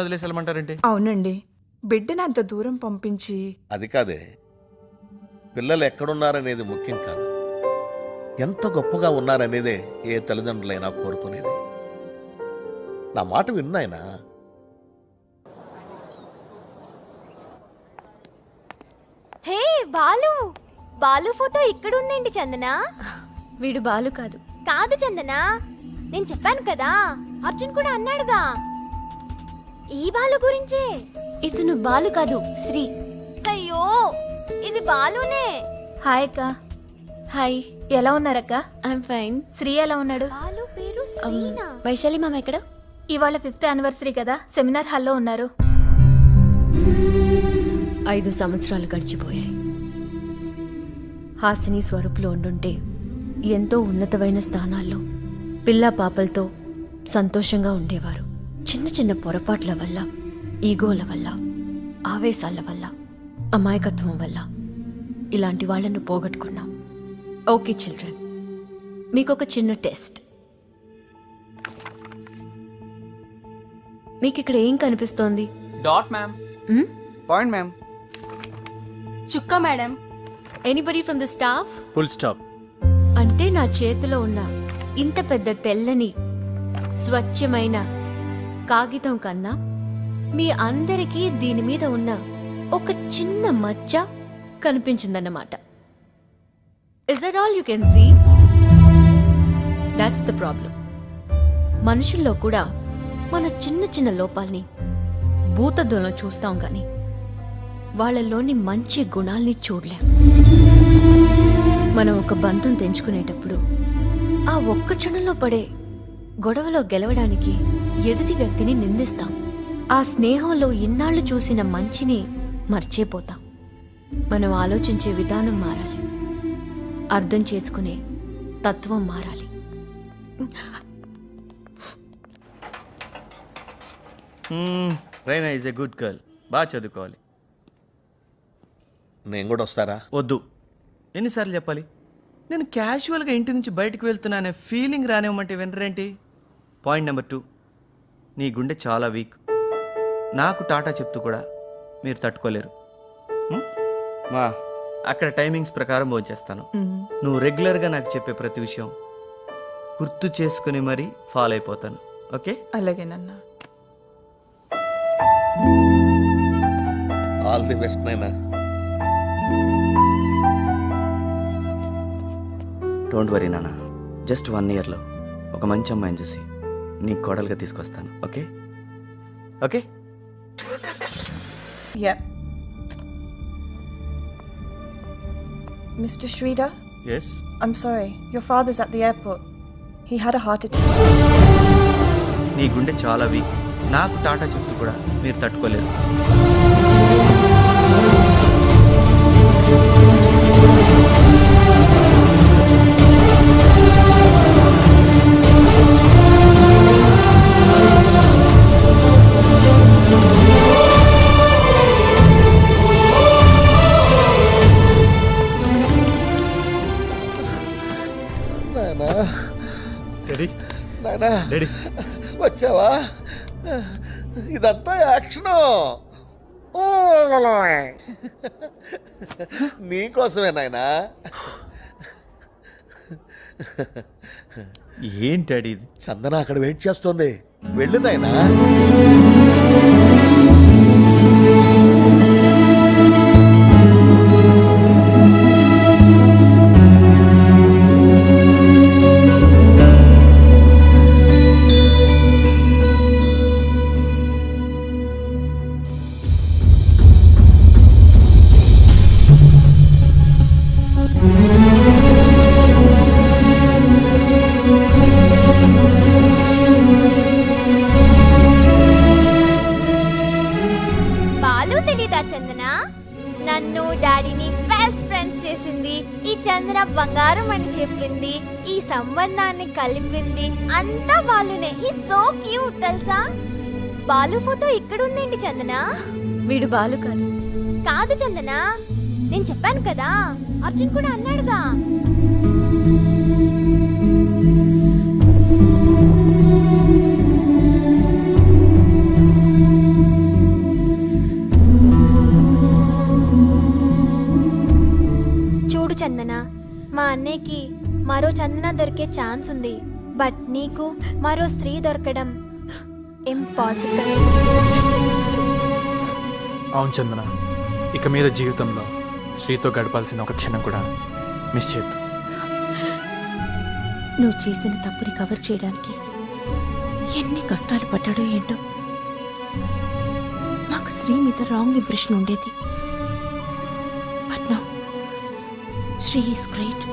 వదిలేసెళ్ళమంటారేంటి? అవునండి, బిడ్డను అంత దూరం పంపించి. అది కాదే, పిల్లలు ఎక్కడున్నారనేది ముఖ్యం కాదు, ఎంత గొప్పగా ఉన్నారనేదే ఏ తల్లిదండ్రులైనా కోరుకునేది. నా మాట విన్నాయనా? హే బాలు, బాలు ఫోటో ఇక్కడ ఉందేంటి చందన? వీడు బాలు కాదు. కాదు చందన, నేను చెప్పాను కదా, అర్జున్ కూడా అన్నాడుగా ఈ బాలు గురించే. ఇతను బాలు కాదు, శ్రీ. అయ్యో, ఇది బాలునే. హాయ్ అక్క. హాయ్, ఎలా ఉన్నారక్క? I'm fine. శ్రీ ఎలా ఉన్నాడు? బాలు పేరు శ్రీనా. వైశాలి మామ ఎక్కడ? ఇవాళ 5th యానివర్సరీ కదా, సెమినార్ హాల్లో ఉన్నారు. 5 సంవత్సరాలు గడిచిపోయాయి. హాసిని స్వరూపులో ఉండుంటే ఎంతో ఉన్నతమైన స్థానాల్లో పిల్లా పాపలతో సంతోషంగా ఉండేవారు. చిన్న చిన్న పొరపాట్ల వల్ల, ఈగోల వల్ల, ఆవేశాల వల్ల, అమాయకత్వం వల్ల ఇలాంటి వాళ్లను పోగొట్టుకున్నాం. ఓకే చిల్డ్రన్, మీకొక చిన్న టెస్ట్. మీకిక్కడ ఏం కనిపిస్తోంది? Dot ma'am. Point ma'am. చుక్క madam. Anybody from the staff? Full stop. అంటే నా చేతిలో ఉన్న ఇంత పెద్ద తెల్లని స్వచ్ఛమైన కాగితం కన్నా మీ అందరికీ దీని మీద ఉన్న ఒక చిన్న మచ్చ కనిపించిందన్నమాట. Is that all you can see? That's the problem. మనుషుల్లో కూడా మన చిన్న చిన్న లోపాల్ని భూతద్దంలో చూస్తాం కానీ వాళ్ళలోని మంచి గుణాల్ని చూడలేం. మనం ఒక బంధం తెంచుకునేటప్పుడు ఆ ఒక్క క్షణంలో పడే గొడవలో గెలవడానికి ఎదుటి వ్యక్తిని నిందిస్తాం. ఆ స్నేహంలో ఇన్నాళ్లు చూసిన మంచిని మర్చిపోతాం. మనం ఆలోచించే విధానం మారాలి, అర్థం చేసుకునే తత్వం మారాలి. Raina is a good girl. బాగా చదువుకోవాలి. నేను కూడా వస్తారా? వద్దు. ఎన్నిసార్లు చెప్పాలి? నేను క్యాజువల్గా ఇంటి నుంచి బయటకు వెళ్తున్నా అనే ఫీలింగ్ రానివ్వమంటే వినరేంటి? పాయింట్ నెంబర్ 2, నీ గుండె చాలా వీక్. నాకు టాటా చెప్తూ కూడా మీరు తట్టుకోలేరు. మా అక్కడ టైమింగ్స్ ప్రకారం భోంచేస్తాను. నువ్వు రెగ్యులర్గా నాకు చెప్పే ప్రతి విషయం గుర్తు చేసుకుని మరీ ఫాలో అయిపోతాను. ఓకే? అలాగేనన్నా. ఆల్ ది బెస్ట్ నైనా. డోంట్ వరీ నాన్న, జస్ట్ 1 yearలో ఒక మంచి అమ్మాయిని చూసి నీకు కోడలుగా తీసుకొస్తాను. Okay? Okay? Yep. Mr. Sridhar? Yes? I'm sorry. Your father's at the airport. He had a heart attack. నీ గుండె చాలా వీక్. నాకు టాటా చెప్తూ కూడా మీరు తట్టుకోలేరు. నాయనా, రెడీ? నాయనా, రెడీ? వచ్చావా? ఇదంతా యాక్షను నీకోసమే నాయనా. ఏంటి అడి ఇది? చందన అక్కడ వెయిట్ చేస్తోంది, వెళ్ళు నాయనా. బాలు తెలీదా చందన? నన్ను డాడీని బెస్ట్ ఫ్రెండ్స్ చేసింది, ఈ చందన బంగారం అని చెప్పింది, ఈ సంబంధాన్ని కలిపింది అంతా బాలునే. హీ సో క్యూట్ తెలుసా? బాలు ఫోటో ఇక్కడ ఉందేంటి చందన? వీడు బాలు కాదు. కాదు చందన, నేను చెప్పాను కదా, అర్జున్ కూడా అన్నాడుగా. అన్నయ్యకి మరో చందన దొరికే ఛాన్స్ ఉంది, బట్ నీకు మరో స్త్రీ దొరకడం ఇంపాసిబుల్. అవును చందన, ఇక మీద జీవితంలో శ్రీతో గడపాల్సిన ఒక క్షణం కూడా మిస్ చేయొద్దు. నువ్వు చేసిన తప్పుని కవర్ చేయడానికి ఎన్ని కష్టాలు పడ్డాడో ఏంటో. నాకు శ్రీ మీద రాంగ్ ఇంప్రెషన్ ఉండేది, but now Sri is great.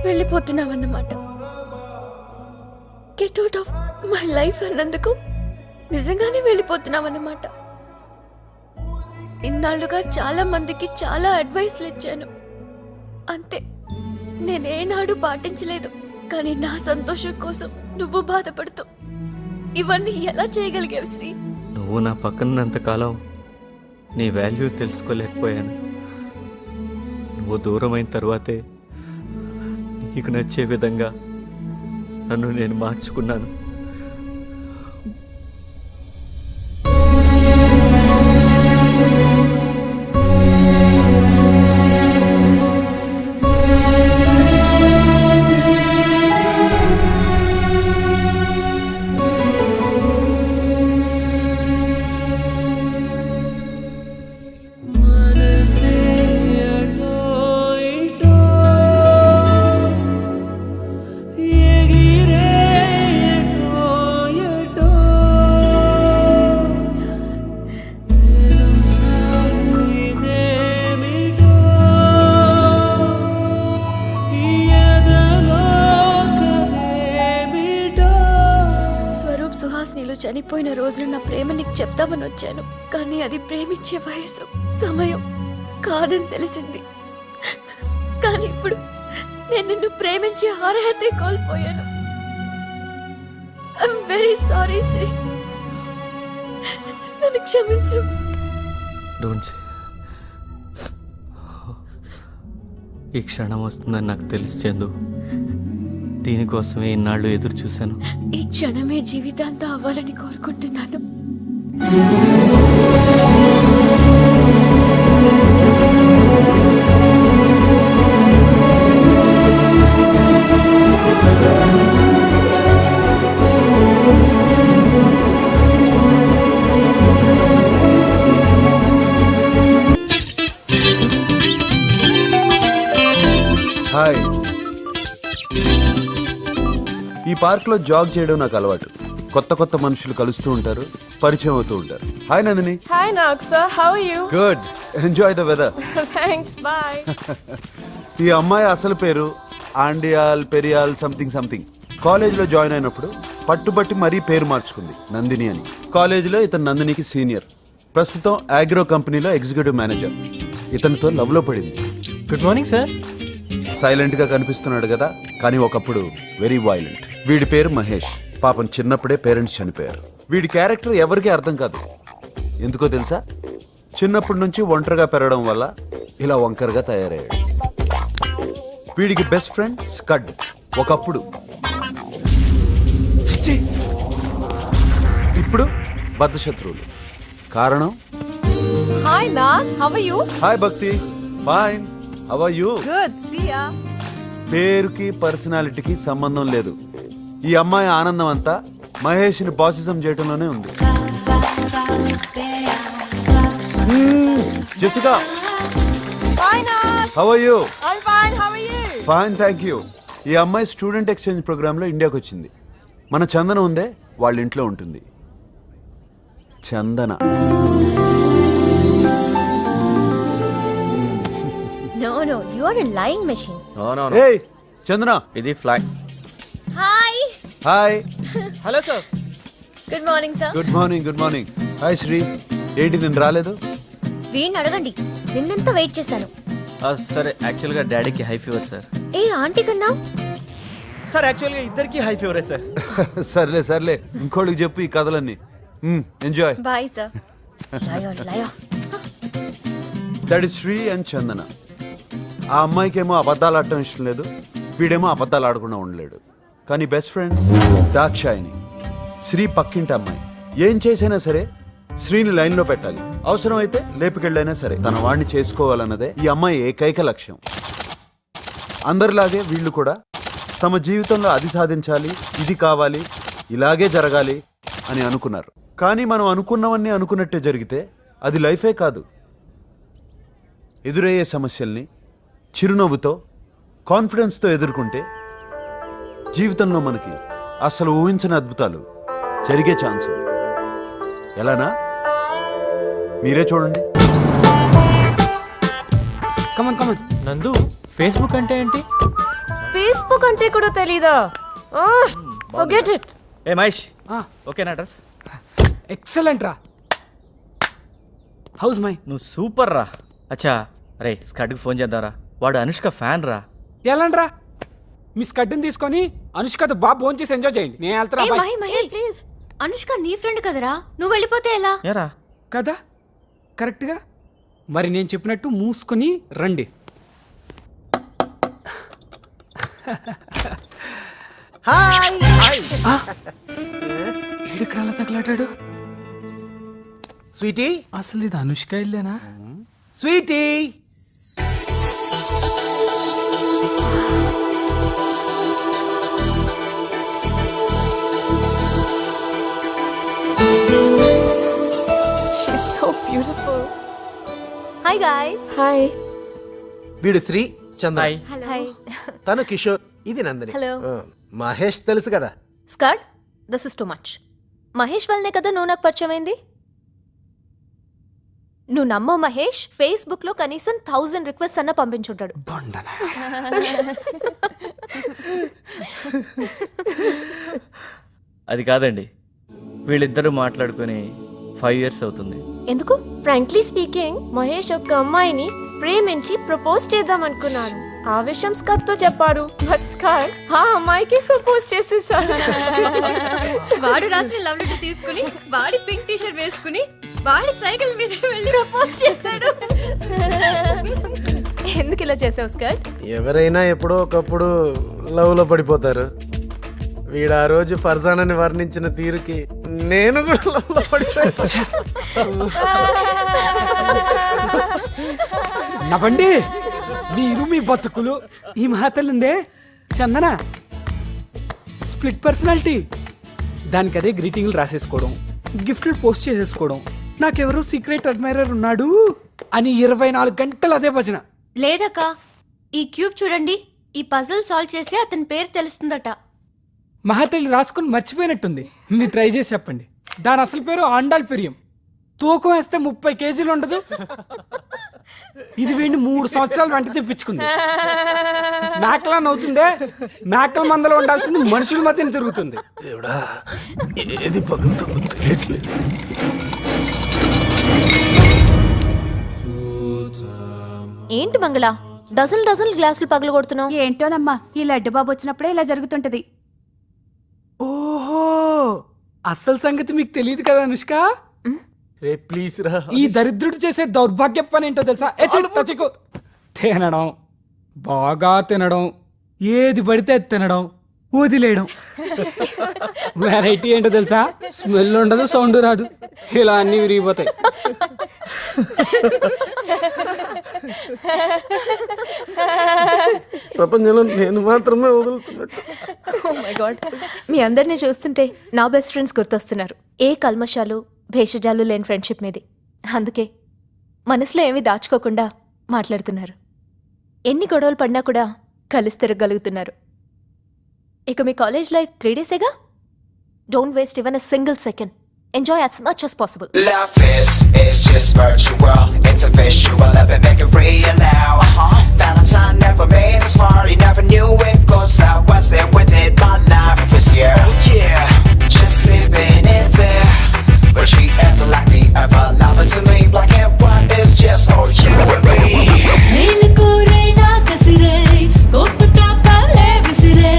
వెళ్ళిపోతున్నావన్నమాట. Get out of my life అన్నందుకు నిజంగానే వెళ్ళిపోతున్నావన్నమాట. ఇన్నాళ్ళుగా చాలా మందికి చాలా అడ్వైస్లు ఇచ్చాను, అంతే, నేనేనాడు పాటించలేదు. కానీ నా సంతోషం కోసం నువ్వు బాధపడుతూ ఇవన్నీ ఎలా చేయగలిగావు శ్రీ? నువ్వు నా పక్కనంతకాలం నీ వాల్యూ తెలుసుకోలేకపోయాను. నువ్వు దూరమైన తర్వాతే నీకు నచ్చే విధంగా నన్ను నేను మార్చుకున్నాను. సుహాసినిలో చనిపోయిన రోజున నా ప్రేమ నీకు చెప్తామని వచ్చాను, కానీ అది ప్రేమించే వయసు సమయం కాదని తెలిసింది. కానీ ఇప్పుడు నేను నిన్ను ప్రేమించే అర్హతే కోల్పోయాను. ఐఎమ్ వెరీ సారీ శ్రీ, నన్ను క్షమించు. Don't say. ఈ క్షణం వస్తుందని నాకు తెలిసి చందు, దీనికోసమే ఇన్నాళ్ళు ఎదురు చూశాను. ఈ క్షణమే జీవితాంతం అవ్వాలని కోరుకుంటున్నాను. హాయ్. ఈ పార్క్లో జాగ్ చేయడం నాకు అలవాటు. కొత్త కొత్త మనుషులు కలుస్తూ ఉంటారు, పరిచయం అవుతూ ఉంటారు. Hi Nandini. Hi, Naksa. How are you? Good, enjoy the weather. Thanks. Bye. ఈ అమ్మాయి అసలు పేరు ఆండియాల్ పెరియాల్ సంథింగ్ సంథింగ్. కాలేజీలో జాయిన్ అయినప్పుడు పట్టుబట్టి మరీ పేరు మార్చుకుంది, నందిని అని. కాలేజీలో ఇతను నందినికి సీనియర్. ప్రస్తుతం అగ్రో కంపెనీలో ఎగ్జిక్యూటివ్ మేనేజర్. ఇతనితో లవ్లో పడింది. Good morning sir. సైలెంట్ గా కనిపిస్తున్నాడు కదా, కానీ ఒకప్పుడు వెరీ వైలెంట్. వీడి పేరు మహేష్. పాపం చిన్నప్పుడే పేరెంట్స్ చనిపోయారు. వీడి క్యారెక్టర్ ఎవరికీ అర్థం కాదు. ఎందుకో తెలుసా? చిన్నప్పటి నుంచి ఒంటరిగా పెరగడం వల్ల ఇలా వంకరగా తయారయ్యాడు. వీడికి బెస్ట్ ఫ్రెండ్ స్కడ్. ఒకప్పుడు, చిచ్చి, ఇప్పుడు బద్ధశత్రువులు. కారణం? Hi, Nak. How are you? Hi Bhakti. Fine. How are you? Good. See ya. పేరుకి పర్సనాలిటీకి సంబంధం లేదు. ఈ అమ్మాయి ఆనందం అంతా మహేష్ని బాసిజం చేయడంలోనే ఉంది. Jessica. Bye, Nak. How are you? I'm fine. How are you? Fine, thank you. ఈ అమ్మాయి స్టూడెంట్ ఎక్స్చేంజ్ ప్రోగ్రాంలో ఇండియాకి వచ్చింది. మన చందన ఉందే, వాళ్ళ ఇంట్లో ఉంటుంది. చందన. No, no, you are a lying machine. ఏయ్ చందన. ఇది fly. Hi. Hi. Hello sir. Good morning, sir. Good morning. Good morning. Hi Shri. ఏంటి నేను రాలేదు? వీడిని అడగండి, నిన్నెంత వెయిట్ చేశాను. సరే, యాక్చువల్గా డాడీకి హై ఫీవర్ సార్. ఏ ఆంటీ కన్నా సార్ యాక్చువల్గా ఇద్దరికి హై ఫీవరే సార్. సర్లే సర్లే, ఇంకోళ్ళకి చెప్పు ఈ కథలన్నీ. Enjoy. Bye sir. That is Sri and Chandana. ఆ అమ్మాయికేమో అబద్ధాలు ఆడటం ఇష్టం లేదు, వీడేమో అబద్ధాలు ఆడకుండా ఉండలేడు. కానీ బెస్ట్ ఫ్రెండ్స్ దాక్షాయిని, శ్రీ పక్కింటి అమ్మాయి. ఏం చేసైనా సరే శ్రీని లైన్లో పెట్టాలి, అవసరమైతే లేపుకెళ్ళైనా సరే తన వాడిని చేసుకోవాలన్నదే ఈ అమ్మాయి ఏకైక లక్ష్యం. అందరిలాగే వీళ్ళు కూడా తమ జీవితంలో అది సాధించాలి, ఇది కావాలి, ఇలాగే జరగాలి అని అనుకున్నారు. కానీ మనం అనుకున్నవన్నీ అనుకున్నట్టే జరిగితే అది లైఫే కాదు. ఎదురయ్యే సమస్యల్ని చిరునవ్వుతో కాన్ఫిడెన్స్తో ఎదుర్కొంటే జీవితంలో మనకి అసలు ఊహించని అద్భుతాలు జరిగే ఛాన్స్ ఉంది. ఎలానా మీరే చూడండి. Come on come on. నందు, ఫేస్బుక్ అంటే ఏంటి? ఫేస్బుక్ అంటే కూడా తెలీదా? Forget it. ఏ మహేష్, ఓకేనా అడ్రస్? ఎక్సలెంట్ రా. House my. నువ్వు సూపర్ రా. అచ్చా, అరే స్కడ్కి ఫోన్ చేద్దారా, వాడు అనుష్క ఫ్యాన్ రా. ఎలాంట్రా? మీ స్కడ్ని తీసుకొని అనుష్కతో బాగా ఫోన్ చేసి ఎంజాయ్ చేయండి. నేను వెళ్తున్నా. ప్లీజ్, అనుష్క నీ ఫ్రెండ్ కదరా, నువ్వు వెళ్ళిపోతే ఎలా? ఏరా కదా కరెక్ట్గా. మరి నేను చెప్పినట్టు మూసుకొని రండి. ఏడుక్కడ అలా తగలాటాడు? స్వీటీ, అసలు ఇది అనుష్క ఇల్లేనా? Sweety. She's so beautiful. Hi guys. Hi. వీడు శ్రీ చంద్ర, హాయ్. తను కిషోర్, ఇది నందిని. హలో. మహేష్ తెలుసు కదా. Scud, this is too much. Mahesh వల్లనే కదా నువ్వు నాకు పరిచయం అయింది. నువ్వు నమ్మో మహేష్ ఫేస్బుక్ లో కనీసం 1000 రిక్వెస్ట్ అన్న పంపించుంటాడు. అది కాదండి, వీళ్ళిద్దరూ మాట్లాడుకుని 5 years అవుతుంది. ఎందుకు? ఫ్రాంక్లీ స్పీకింగ్, మహేష్ ఒక అమ్మాయిని ప్రేమించి ప్రపోజ్ చేద్దాం అనుకున్నాడు. ఆ విషయం స్కట్ తో చెప్పాడు. బట్ స్కట్ ఆ అమ్మాయికి ప్రపోజ్ చేసేసాడు. వాడు రాసిన లవ్ లెటర్ తీసుకుని, వాడి పింక్ టీ షర్ట్ వేసుకుని, వాడి సైకిల్ మీద వెళ్ళి ప్రపోజ్ చేస్తాడు. ఎందుకు ఇలా చేసావు స్కట్? ఎవరైనా ఎప్పుడో ఒకప్పుడు లవ్ లో పడిపోతారు. వీడు ఆ రోజు ఫర్జానాని వర్ణించిన తీరుకి నేను కూడా లవ్ లో పడిపోయాను. నవ్వండి మీరు, మీ బతుకులు. ఈ మహాతల్లిందే చందన స్ప్లిట్ పర్సనాలిటీ. దానికి అదే గ్రీటింగ్లు రాసేసుకోవడం, గిఫ్ట్లు పోస్ట్ చేసేసుకోవడం, నాకెవరో సీక్రెట్ అడ్మైరర్ ఉన్నాడు అని 24 గంటలు అదే భజన. లేదక్క, ఈ క్యూబ్ చూడండి, ఈ పజిల్ సాల్వ్ చేసి అతని పేరు తెలుస్తుందట. మహాతల్లి రాసుకుని మర్చిపోయినట్టుంది. మీరు ట్రై చేసి చెప్పండి. దాని అసలు పేరు ఆండాల్ పెరియం. తూకం వేస్తే 30 కేజీలు ఉండదు. ఇది వీడిని 3 సంవత్సరాలు వెంట తెప్పించుకుంది. మేకలా నవ్వుతుందే, మేకల మందలో ఉండాల్సింది మనుషుల మధ్యన తిరుగుతుంది. దేవుడా, ఏది పగులుతుందో తెలియట్లేదు. ఏంటి మంగళ, డజన్ గ్లాసులు పగలు కొడుతున్నావు? ఏంటోనమ్మా, ఈ లడ్డు బాబు వచ్చినప్పుడే ఇలా జరుగుతుంటది. ఓహో, అస్సలు సంగతి మీకు తెలియదు కదా అనుష్క. రే ప్లీజ్ రా. ఈ దరిద్రుడు చేసే దౌర్భాగ్య పని ఏంటో తెలుసా? తినడం, బాగా తినడం, ఏది పడితే అది తినడం, వదిలేయడం. వెరైటీ ఏంటో తెలుసా? స్మెల్ ఉండదు, సౌండ్ రాదు, ఇలా అన్ని విరిగిపోతాయి. ప్రపంచంలో నేను మాత్రమే వదులుతున్నట్టు. Oh my God. మీ అందరినీ చూస్తుంటే నా బెస్ట్ ఫ్రెండ్స్ గుర్తొస్తున్నారు. ఏ కల్మషాలు భేషజాలు లేని ఫ్రెండ్షిప్ మీది. అందుకే మనసులో ఏమీ దాచుకోకుండా మాట్లాడుతున్నారు. ఎన్ని గొడవలు పడినా కూడా కలిసి తిరగలుగుతున్నారు. ఇక మీ కాలేజ్ లైఫ్ 3 daysేగా. Don't waste even a single second. Enjoy as much as possible. Love is just virtual. It's a visual, let me make it real now. Valentine never made us far. You never knew it goes out. Was it with it? My life was here. Yeah, just sipping it there. But she ever like me, ever loving to me. Black and white is just all you and me. నీలి కోరే నా కసిరే కోప తాపాలే విసిరే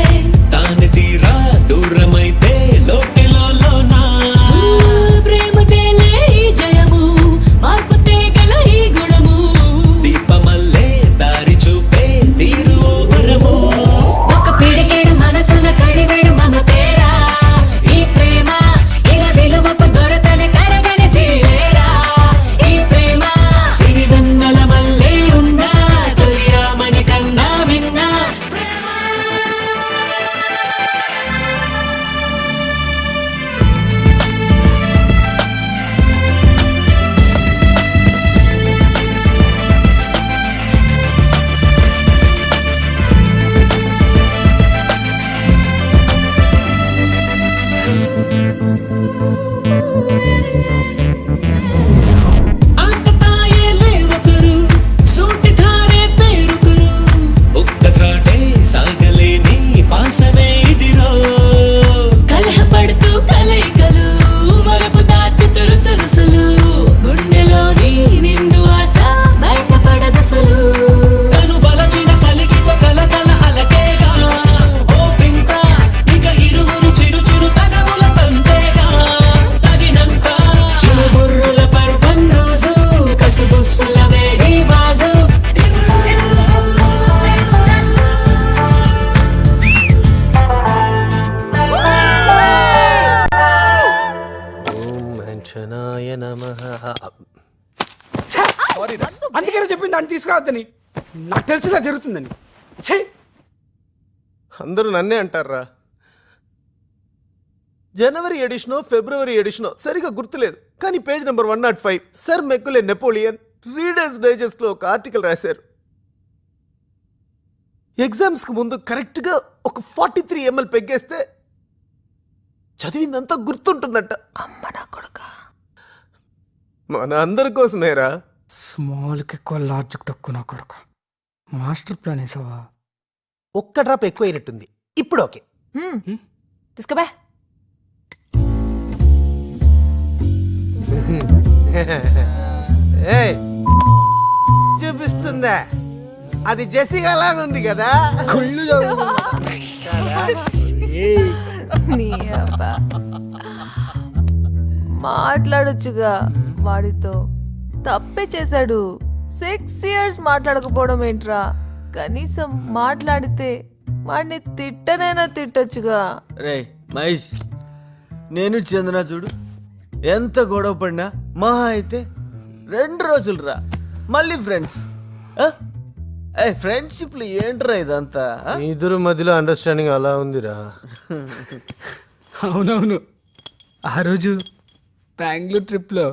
చెప్పింది దాన్ని తీసుకురావద్దని. నాకు తెలిసి ఇలా జరుగుతుందని. ఛే! అందరూ నన్నే అంటారా. జనవరి ఎడిషనో ఫిబ్రవరి ఎడిషనో సరిగా గుర్తులేదు, కానీ page number 105 sir మెక్కులే Napoleon readers digest లో ఒక ఆర్టికల్ రాశారు. ఎగ్జామ్స్ కు ముందు కరెక్ట్ గా ఒక 43 ml పెగ్గేస్తే చదివిందంతా గుర్తుంటుందంట. అమ్మ నా కొడుక, మన అందరి కోసమేరా. స్మాల్కి ఎక్కువ లార్జ్కి తక్కువ నా కొడుక. మాస్టర్ ప్లాన్ వేసావా? ఒక్క డ్రాప్ ఎక్కువైనట్టుంది. ఇప్పుడు ఓకే. తీసుకుబా. ఏయ్, చూపిస్తుందా? అది జెసిగా లాగుంది కదా. మాట్లాడొచ్చుగా వాడితో. తప్పే చేశాడు. 6 years మాట్లాడకపోవడం ఏంట్రా? కనీసం మాట్లాడితే వాడిని తిట్టనైనా తిట్టొచ్చుగా. రే మహేష్, నేను చందన చూడు ఎంత గొడవ పడినా మహా అయితే 2 రోజులు రా, మళ్ళీ ఫ్రెండ్స్. ఫ్రెండ్షిప్లు ఏంట్రా ఇదంతా? మీ ఇద్దరు మధ్యలో అండర్స్టాండింగ్ అలా ఉందిరా. అవునవును, ఆ రోజు బెంగళూరు ట్రిప్లో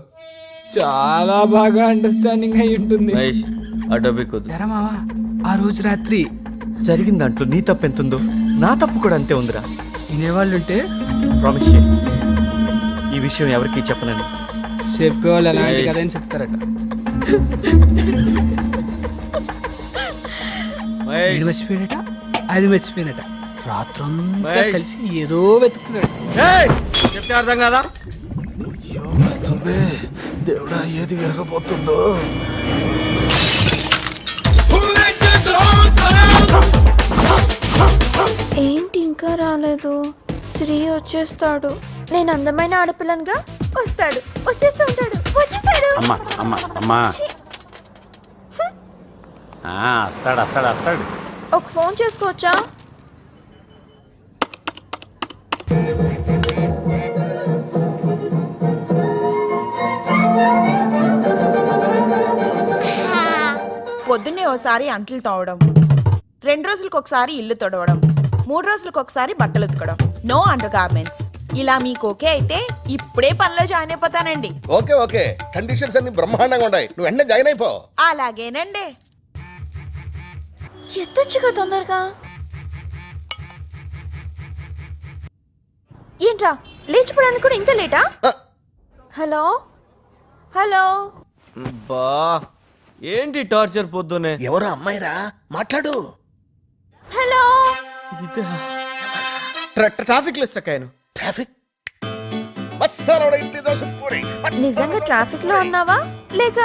చాలా బాగా అండర్స్టాండింగ్ అయి ఉంటుంది. మహేష్ ఆ టాపిక్ వద్దు. ఎరా మావా, ఆ రోజు రాత్రి జరిగిన దాంట్లో నీ తప్పు ఎంత ఉందో నా తప్పు కూడా అంతే ఉందిరా. వినేవాళ్ళు ఉంటే ప్రామిస్ చేయి ఈ విషయం ఎవరికీ చెప్పనని. చెప్పేవాళ్ళు ఎలాంటి కదా అని చెప్తారట. వీడు మర్చిపోయినట, అది మర్చిపోయినట. రాత్రంతా కలిసి ఏదో వెతుకుతున్నాడు. చెప్తే అర్థం కదా? వస్తుంది దేవుడా, ఏది విరగబోతుందో. ఏంటి ఇంకా రాలేదు? శ్రీ వచ్చేస్తాడు. నేను అందమైన ఆడపిల్లనిగా వస్తాడు, వచ్చేస్తూ ఉంటాడు. వచ్చేసాడు. అమ్మా అమ్మా అమ్మా, వస్తాడు వస్తాడు వస్తాడు. ఒక ఫోన్ చేసుకోవచ్చా? పొద్దున్నే ఓసారి అంట్లు తోవడం, 2 రోజులకు ఒకసారి ఇల్లు తొడవడం, 3 రోజులకు ఒకసారి బట్టలు ఉతకడం. No under garments. ఇలా మీకు ఓకే అయితే ఇప్పుడే పనిలో జాయిన్ అయిపోతానండి. ఓకే ఓకే, కండిషన్స్ అన్ని బ్రహ్మాండంగా ఉన్నాయి. నువ్వు వెంటనే జాయిన్ అయిపో. అలాగేనండి. ఎత్తొచ్చుగా తొందరగా. ఏంట్రా లేచిపోవడానికి కూడా ఇంత లేటా? హలో హలో, బా ఏంటి టార్చర్ పొద్దునే? ఎవరు అమ్మాయిరా, మాట్లాడు. హలో. ట్రాఫిక్ లో స్టక్ అయ్యాను. ట్రాఫిక్ నిజంగా ట్రాఫిక్ లో ఉన్నావా లేక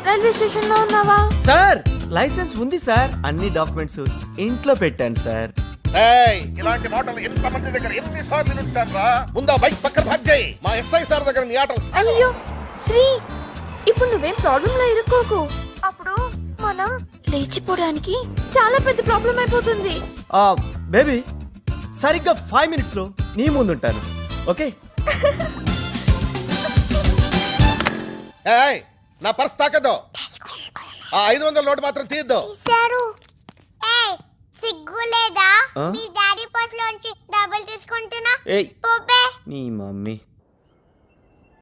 రైల్వే స్టేషన్ లో ఉన్నావా? సార్ లైసెన్స్ ఉంది సార్, అన్ని డాక్యుమెంట్స్ ఇంట్లో పెట్టాను సార్. ఇలాంటి మాటలు ఎంతమంది దగ్గర ఎన్నిసార్లు వింటారా? ముందా బైక్ పక్కన భాగ్ చేయి. మా ఎస్ఐ సార్ దగ్గర నీ ఆటలు. అయ్యో శ్రీ, ఇప్పుడు నువ్వేం ప్రాబ్లం లో ఇరుక్కోకు. అప్పుడు మనం లేచిపోవడానికి చాలా పెద్ద ప్రాబ్లం అయిపోతుంది. బేబీ సరిగ్గా 5 minutes లో నీ ముందుంటాను. ఓకే? నా పర్స్ తాకద్దు. ఆ 500 నోటు మాత్రం తీయద్దు. సిగ్గు లేదా? మీ డాడీ పర్స్ లోంచి డబ్బులు తీసుకుంటున్నా. ఏయ్ పోపే. నీ మమ్మీ